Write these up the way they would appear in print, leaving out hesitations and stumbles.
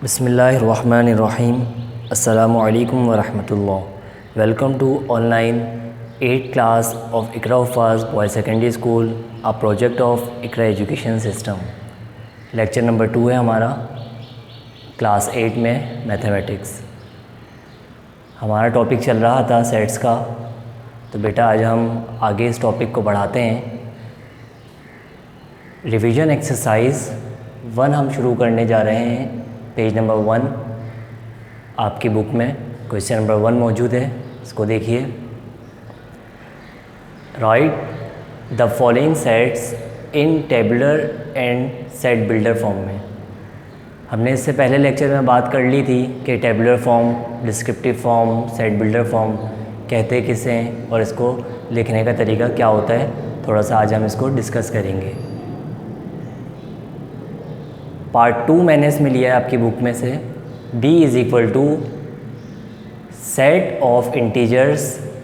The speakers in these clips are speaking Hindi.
बिस्मिल्लाहिर्रहमानिर्रहीम। अस्सलामु अलैकुम वरहमतुल्लाह। Welcome to online 8th class of Iqra Huffaz boys secondary school, a project of Iqra education system. Lecture number 2 है हमारा क्लास 8 में मैथमेटिक्स। हमारा टॉपिक चल रहा था सेट्स का, तो बेटा आज हम आगे इस टॉपिक को बढ़ाते हैं। रिवीजन एक्सरसाइज 1 हम शुरू करने जा रहे हैं। पेज नंबर 1 आपकी बुक में क्वेश्चन नंबर 1 मौजूद है, इसको देखिए। Right the following sets in tabular and set builder form में। हमने इससे पहले लेक्चर में बात कर ली थी कि tabular form, descriptive form, set builder form कहते किसे हैं और इसको लिखने का तरीका क्या होता है। थोड़ा सा आज हम इसको डिस्कस करेंगे। पार्ट 2 मैंने इसमें लिया है आपकी बुक में से। b is equal to set of integers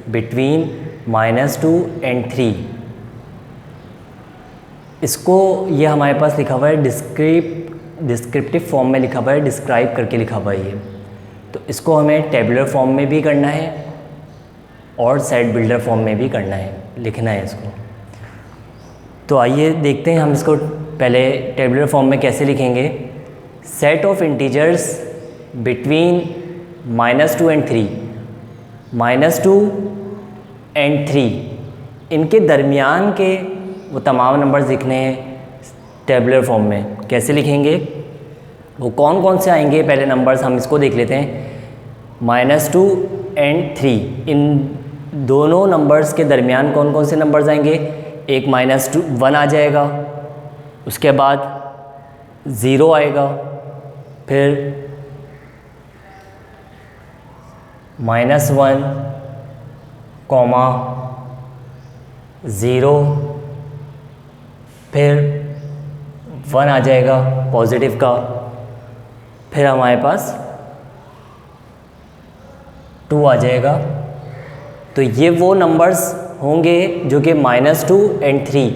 between -2 and 3। इसको ये हमारे पास लिखा हुआ है डिस्क्रिप्टिव फॉर्म में लिखा हुआ है, डिस्क्राइब करके लिखा हुआ है ये। तो इसको हमें टेबुलर फॉर्म में भी करना है और सेट बिल्डर फॉर्म में भी करना है, लिखना है इसको। तो आइए देखते हैं हम इसको पहले टेबुलर फॉर्म में कैसे लिखेंगे। Set of integers between -2 and 3, -2 and 3 इनके दरमियान के वो तमाम नंबर्स लिखने हैं टेबुलर फॉर्म में। कैसे लिखेंगे, वो कौन कौन से आएंगे, पहले नंबर्स हम इसको देख लेते हैं। -2 and 3, इन दोनों नंबर्स के दरमियान कौन कौन से नंबर्स आएंगे। एक -1 आ जाएगा, उसके बाद 0 आएगा, फिर -1, कॉमा 0, फिर 1 आ जाएगा पॉजिटिव का, फिर हमारे पास 2 आ जाएगा। तो ये वो नंबर्स होंगे जो कि -2 and 3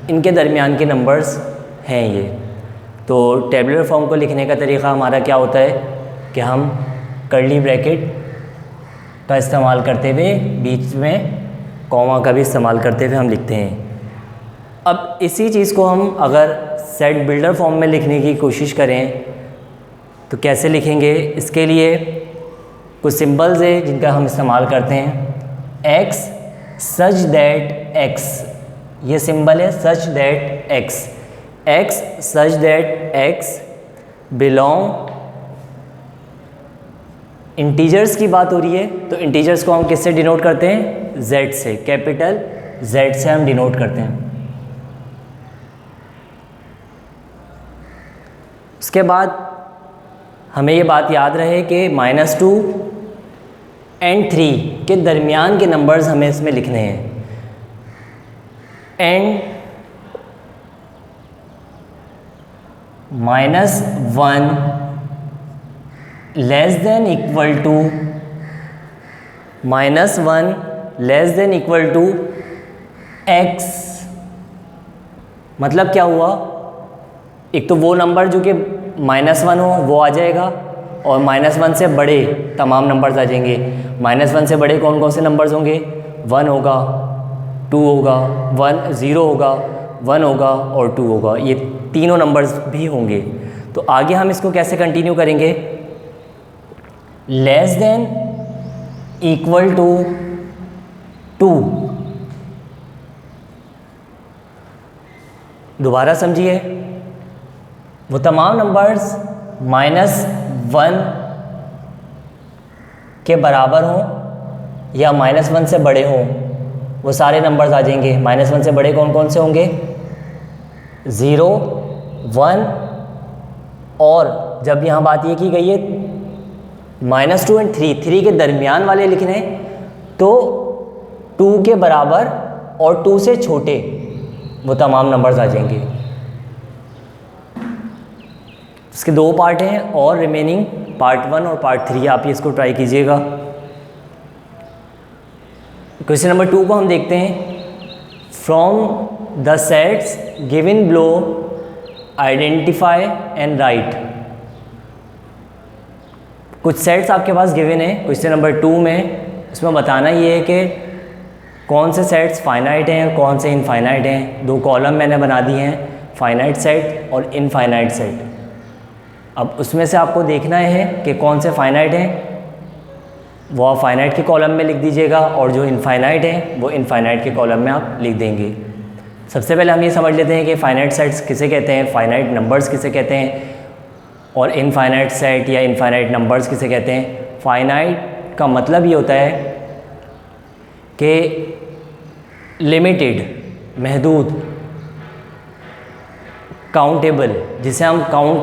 इनके दरमियान के नंबर्स हैं ये। तो टेबुलर फॉर्म को लिखने का तरीका हमारा क्या होता है कि हम कर्ली ब्रैकेट का इस्तेमाल करते हुए बीच में कॉमा का भी इस्तेमाल करते हुए हम लिखते हैं। अब इसी चीज़ को हम अगर सेट बिल्डर फॉर्म में लिखने की कोशिश करें तो कैसे लिखेंगे। इसके लिए कुछ सिंबल्स है जिनका हम इस्तेमाल करते हैं। x सच दैट x, ये सिंबल है such that x। x such that x belong, integers की बात हो रही है तो इंटीजर्स को हम किससे डिनोट करते हैं, z से, कैपिटल z से हम डिनोट करते हैं। उसके बाद हमें ये बात याद रहे कि -2 and 3 के दरमियान के नंबर्स हमें इसमें लिखने हैं। And -1 less than equal to, -1 less than equal to x। मतलब क्या हुआ, एक तो वो नंबर जो कि -1 हो वो आ जाएगा और -1 से बड़े तमाम नंबर्स आ जाएंगे। -1 से बड़े कौन कौन से नंबर्स होंगे, 1 होगा, 2 होगा, 0 होगा, 1 होगा और 2 होगा। ये तीनों नंबर्स भी होंगे। तो आगे हम इसको कैसे कंटिन्यू करेंगे, लेस देन इक्वल टू 2। दोबारा समझिए, वो तमाम नंबर्स -1 के बराबर हों या -1 से बड़े हों, वो सारे नंबर्स आ जाएंगे। -1 से बड़े कौन कौन से होंगे, 0, 1 और जब यहाँ बात ये की गई है -2 and 3 के दरमियान वाले लिखने तो 2 के बराबर और 2 से छोटे वो तमाम नंबर्स आ जाएंगे। इसके 2 पार्ट हैं और रिमेनिंग पार्ट 1 और पार्ट 3 आप इसको ट्राई कीजिएगा। क्वेश्चन नंबर 2 को हम देखते हैं। From the sets given below identify and right. कुछ सेट्स आपके पास गिवन है क्वेश्चन नंबर 2 में, इसमें बताना ये है कि कौन से सेट्स फाइनाइट हैं, कौन से इनफाइनाइट हैं। 2 कॉलम मैंने बना दिए हैं, फाइनाइट सेट और इनफाइनाइट सेट। अब उसमें से आपको देखना है कि कौन से फाइनाइट हैं, वो आप फाइनाइट के कॉलम में लिख दीजिएगा, और जो इनफाइनाइट हैं वो इनफाइनाइट के कॉलम में आप लिख देंगे। सबसे पहले हम ये समझ लेते हैं कि फाइनाइट सेट्स किसे कहते हैं, फाइनाइट नंबर्स किसे कहते हैं, और इनफाइनाइट सेट या इनफाइनाइट नंबर्स किसे कहते हैं। फाइनाइट का मतलब ये होता है कि लिमिटेड, महदूद, काउंटेबल, जिसे हम काउंट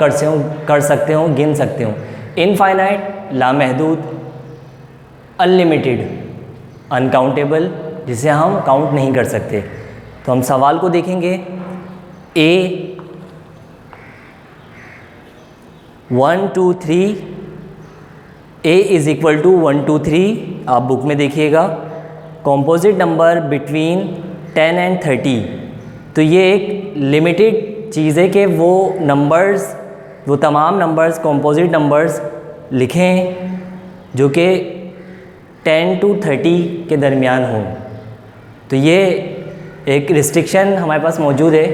कर सकते हो, गिन सकते हो। इनफाइनाइट लामहदूद, अनलिमिटेड, अनकाउंटेबल, जिसे हम काउंट नहीं कर सकते। तो हम सवाल को देखेंगे। ए 1 2 3, ए इज़ इक्वल टू 1 2 3, आप बुक में देखिएगा। कॉम्पोजिट नंबर बिटवीन 10 एंड 30, तो ये एक लिमिटेड चीज़ है कि वो नंबर्स, वो तमाम नंबर्स, कॉम्पोजिट नंबर्स लिखें जो कि 10 to 30 के दरमियान हों। तो ये एक रिस्ट्रिक्शन हमारे पास मौजूद है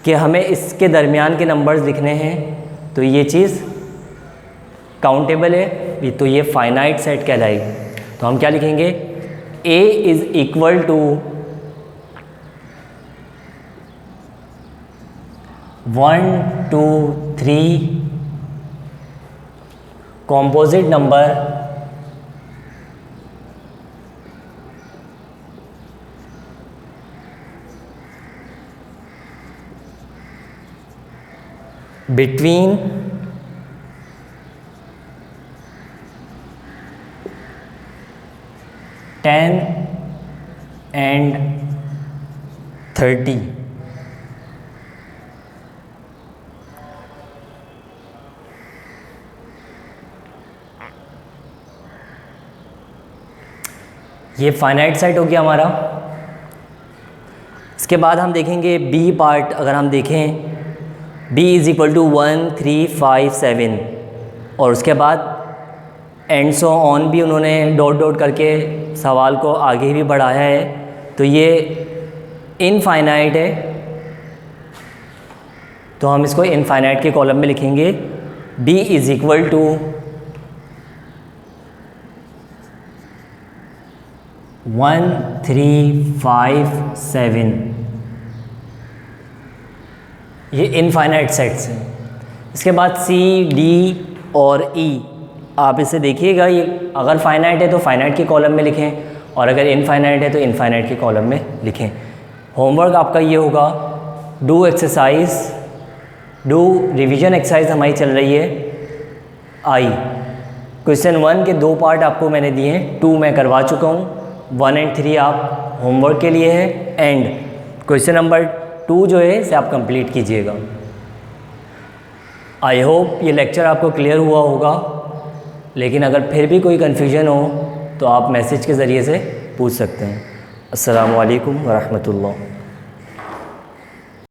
कि हमें इसके दरमियान के नंबर्स लिखने हैं, तो ये चीज़ काउंटेबल है, तो ये फाइनाइट सेट कहलाएगी। तो हम क्या लिखेंगे, A is equal to 1 2 3 composite number between 10 and 30। ये फाइनाइट सेट हो गया हमारा। इसके बाद हम देखेंगे बी पार्ट। अगर हम देखें b इज़ इक्वल टू 1 3 5 7, और उसके बाद एंड सो ऑन भी उन्होंने डॉट डॉट करके सवाल को आगे भी बढ़ाया है। तो ये इनफाइनाइट है, तो हम इसको इनफाइनाइट के कॉलम में लिखेंगे। b इज़ इक्वल टू 1 3 5 7, ये इनफाइनाइट सेट्स हैं। इसके बाद सी डी और ई, आप इसे देखिएगा, ये अगर फाइनाइट है तो फाइनाइट के कॉलम में लिखें, और अगर इनफाइनाइट है तो इनफाइनाइट के कॉलम में लिखें। होमवर्क आपका ये होगा, do exercise, do revision exercise हमारी चल रही है आई। क्वेश्चन 1 के 2 पार्ट आपको मैंने दिए हैं, 2 मैं करवा चुका हूँ, 1 और 3 आप होमवर्क के लिए है, एंड क्वेश्चन नंबर 2 जो है इसे आप कंप्लीट कीजिएगा। आई होप ये लेक्चर आपको क्लियर हुआ होगा, लेकिन अगर फिर भी कोई कन्फ्यूजन हो तो आप मैसेज के ज़रिए से पूछ सकते हैं। अस्सलामु अलैकुम व रहमतुल्लाह।